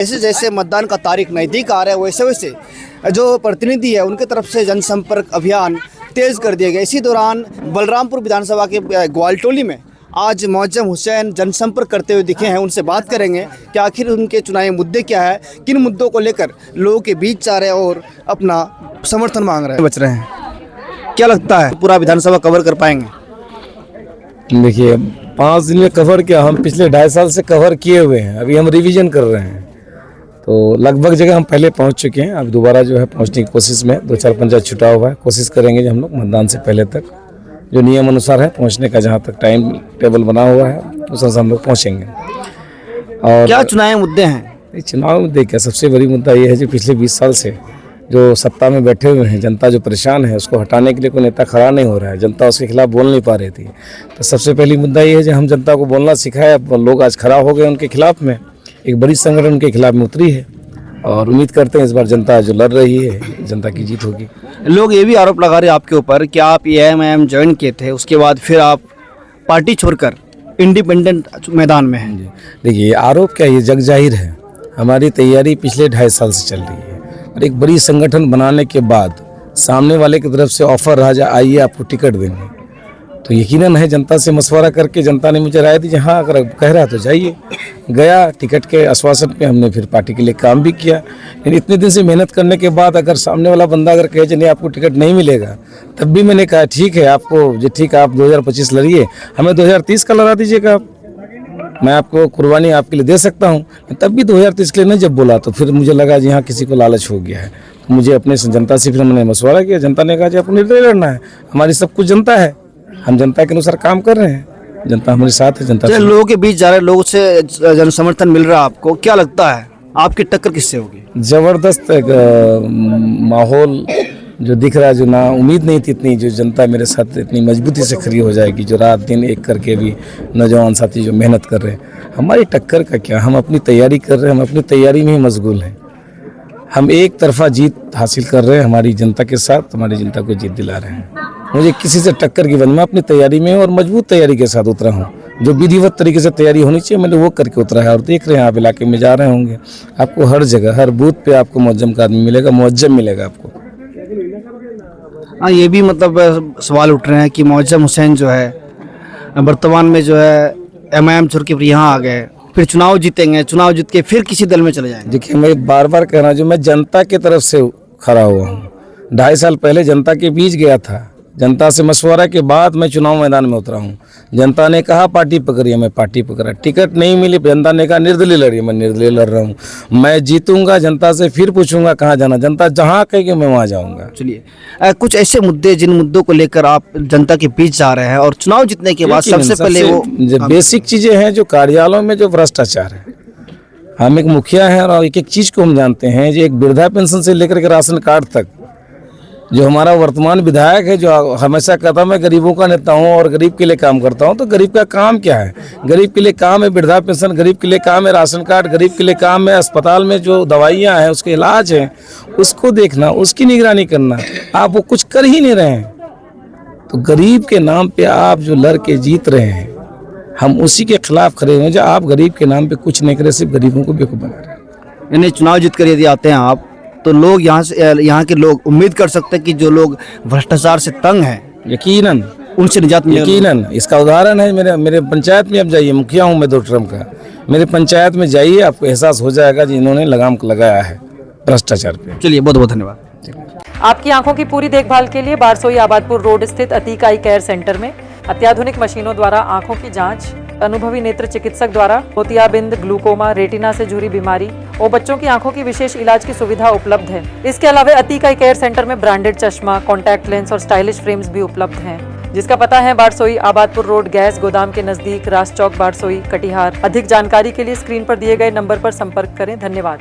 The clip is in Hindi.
जैसे जैसे मतदान का तारीख नज़दीक आ रहा है वैसे वैसे जो प्रतिनिधि है उनके तरफ से जनसंपर्क अभियान तेज कर दिया गया। इसी दौरान बलरामपुर विधानसभा के ग्वालटोली में आज मुअज्जम हुसैन जनसंपर्क करते हुए दिखे हैं। उनसे बात करेंगे कि आखिर उनके चुनावी मुद्दे क्या है, किन मुद्दों को लेकर लोगों के बीच जा रहे हैं और अपना समर्थन मांग रहे हैं, बच रहे हैं। क्या लगता है पूरा विधानसभा कवर कर पाएंगे? देखिए 5 दिन में कवर किया, हम पिछले 2.5 साल से कवर किए हुए हैं। अभी हम रिवीजन कर रहे हैं, तो लगभग जगह हम पहले पहुंच चुके हैं। अब दोबारा जो है पहुंचने की कोशिश में 2-4 पंचायत छुटा हुआ है। कोशिश करेंगे जो हम लोग मतदान से पहले तक जो नियम अनुसार है पहुंचने का, जहां तक टाइम टेबल बना हुआ है उस अनुसार हम लोग पहुंचेंगे। और क्या चुनावी मुद्दे हैं? चुनाव मुद्दे क्या, सबसे बड़ी मुद्दा ये है जो पिछले 20 साल से जो सत्ता में बैठे हुए हैं, जनता जो परेशान है उसको हटाने के लिए कोई नेता खड़ा नहीं हो रहा है। जनता उसके खिलाफ बोल नहीं पा रही थी, तो सबसे पहली मुद्दा ये है जो हम जनता को बोलना सिखाया। लोग आज खड़ा हो गए उनके खिलाफ में, एक बड़ी संगठन उनके खिलाफ में उतरी है और उम्मीद करते हैं इस बार जनता जो लड़ रही है जनता की जीत होगी। लोग ये भी आरोप लगा रहे हैं आपके ऊपर कि आप एएमआईएम ज्वाइन किए थे, उसके बाद फिर आप पार्टी छोड़कर इंडिपेंडेंट मैदान में हैं। देखिए आरोप क्या, ये जग जाहिर है। हमारी तैयारी पिछले 2.5 साल से चल रही है और एक बड़ी संगठन बनाने के बाद सामने वाले की तरफ से ऑफर रहा जा आइए आपको टिकट देंगे, तो यकीनन है जनता से मशवरा करके जनता ने मुझे राय दी, हाँ अगर कह रहा तो जाइए। गया, टिकट के आश्वासन पे हमने फिर पार्टी के लिए काम भी किया। लेकिन इतने दिन से मेहनत करने के बाद अगर सामने वाला बंदा अगर कहे नहीं आपको टिकट नहीं मिलेगा, तब भी मैंने कहा ठीक है आपको जो ठीक है आप 2025 लड़िए, हमें 2030 का लड़ा दीजिएगा आप, मैं आपको कुर्बानी आपके लिए दे सकता हूँ। तब भी 2030 के लिए नहीं जब बोला तो फिर मुझे लगा जी हाँ किसी को लालच हो गया है। तो मुझे अपने जनता से फिर हमने मशवरा किया, जनता ने कहा जी आपको निर्दलीय लड़ना है, हमारी सब कुछ जनता है, हम जनता के अनुसार काम कर रहे हैं, जनता हमारे साथ है। जनता लोगों के बीच जा रहे, लोगों से जन समर्थन मिल रहा है, आपको क्या लगता है आपकी टक्कर किससे होगी? जबरदस्त एक माहौल जो दिख रहा है, जो ना उम्मीद नहीं थी इतनी, जो जनता मेरे साथ इतनी मजबूती से खड़ी हो जाएगी, जो रात दिन एक करके भी नौजवान साथी जो मेहनत कर रहे हैं। हमारी टक्कर का क्या, हम अपनी तैयारी कर रहे हैं, हम अपनी तैयारी में ही मशगूल हैं। हम एक तरफा जीत हासिल कर रहे हैं, हमारी जनता के साथ हमारी जनता को जीत दिला रहे हैं। मुझे किसी से टक्कर की वजह, मैं अपनी तैयारी में और मजबूत तैयारी के साथ उतरा हूँ। जो विधिवत तरीके से तैयारी होनी चाहिए मैंने वो करके उतरा है। और देख रहे हैं आप इलाके में जा रहे होंगे, आपको हर जगह हर बूथ पे आपको मुअज्जम का आदमी मिलेगा, मुअज्जम मिलेगा आपको। हाँ, ये भी मतलब सवाल उठ रहे हैं कि मुअज्जम हुसैन जो है वर्तमान में जो है एमआईएम छोड़ के यहाँ आ गए, फिर चुनाव जीतेंगे, चुनाव जीत के फिर किसी दल में चले जाएंगे। देखिए मैं बार बार कह रहा हूँ जो मैं जनता की तरफ से खड़ा हुआ हूँ। 2.5 साल पहले जनता के बीच गया था, जनता से मशवरा के बाद मैं चुनाव मैदान में उतरा हूँ। जनता ने कहा पार्टी पकड़िए, मैं पार्टी पकड़ा। टिकट नहीं मिली, जनता ने कहा निर्दलीय लड़िए, मैं निर्दलीय लड़ रहा हूँ। मैं जीतूंगा, जनता से फिर पूछूंगा कहाँ जाना, जनता जहाँ कहेगी मैं वहाँ जाऊँगा। चलिए कुछ ऐसे मुद्दे जिन मुद्दों को लेकर आप जनता के बीच जा रहे हैं और चुनाव जीतने के बाद सबसे पहले वो बेसिक चीज़ें हैं जो कार्यालयों में जो भ्रष्टाचार है। हम एक मुखिया हैं और एक एक चीज़ को हम जानते हैं, जो एक वृद्धा पेंशन से लेकर के राशन कार्ड तक, जो हमारा वर्तमान विधायक है जो हमेशा कहता मैं गरीबों का नेता हूँ और गरीब के लिए काम करता हूँ, तो गरीब का काम क्या है? गरीब के लिए काम है वृद्धा पेंशन, गरीब के लिए काम है राशन कार्ड, गरीब के लिए काम है अस्पताल में जो दवाइयाँ हैं उसके इलाज हैं उसको देखना, उसकी निगरानी करना। आप वो कुछ कर ही नहीं रहे हैं। तो गरीब के नाम पे आप जो लड़ के जीत रहे हैं, हम उसी के खिलाफ खड़े हुए हैं। जो आप गरीब के नाम पे कुछ नहीं करे, सिर्फ गरीबों को बेवकूफ बना रहे हैं। यानी चुनाव जीत कर यदि आते हैं आप, तो लोग यहाँ के लोग उम्मीद कर सकते हैं कि जो लोग भ्रष्टाचार से तंग हैं यकीनन उनसे निजात मिलेगी। यकीनन इसका उदाहरण है मेरे पंचायत में। अब जाइए, मुखिया हूँ मैं 2 टर्म का, मेरे पंचायत में जाइए आपको एहसास हो जाएगा जी इन्होंने लगाम लगाया है भ्रष्टाचार पे। चलिए बहुत बहुत धन्यवाद। आपकी आंखों की पूरी देखभाल के लिए बारसोई आबादपुर रोड स्थित अतीक आई केयर सेंटर में अत्याधुनिक मशीनों द्वारा आंखों की जांच, अनुभवी नेत्र चिकित्सक द्वारा मोतियाबिंद, ग्लूकोमा, रेटिना से जुड़ी बीमारी और बच्चों की आंखों की विशेष इलाज की सुविधा उपलब्ध है। इसके अलावा अतीक आई केयर सेंटर में ब्रांडेड चश्मा, कॉन्टैक्ट लेंस और स्टाइलिश फ्रेम्स भी उपलब्ध हैं, जिसका पता है बारसोई आबादपुर रोड, गैस गोदाम के नजदीक, रास चौक, बारसोई, कटिहार। अधिक जानकारी के लिए स्क्रीन पर दिए गए नंबर पर संपर्क करें। धन्यवाद।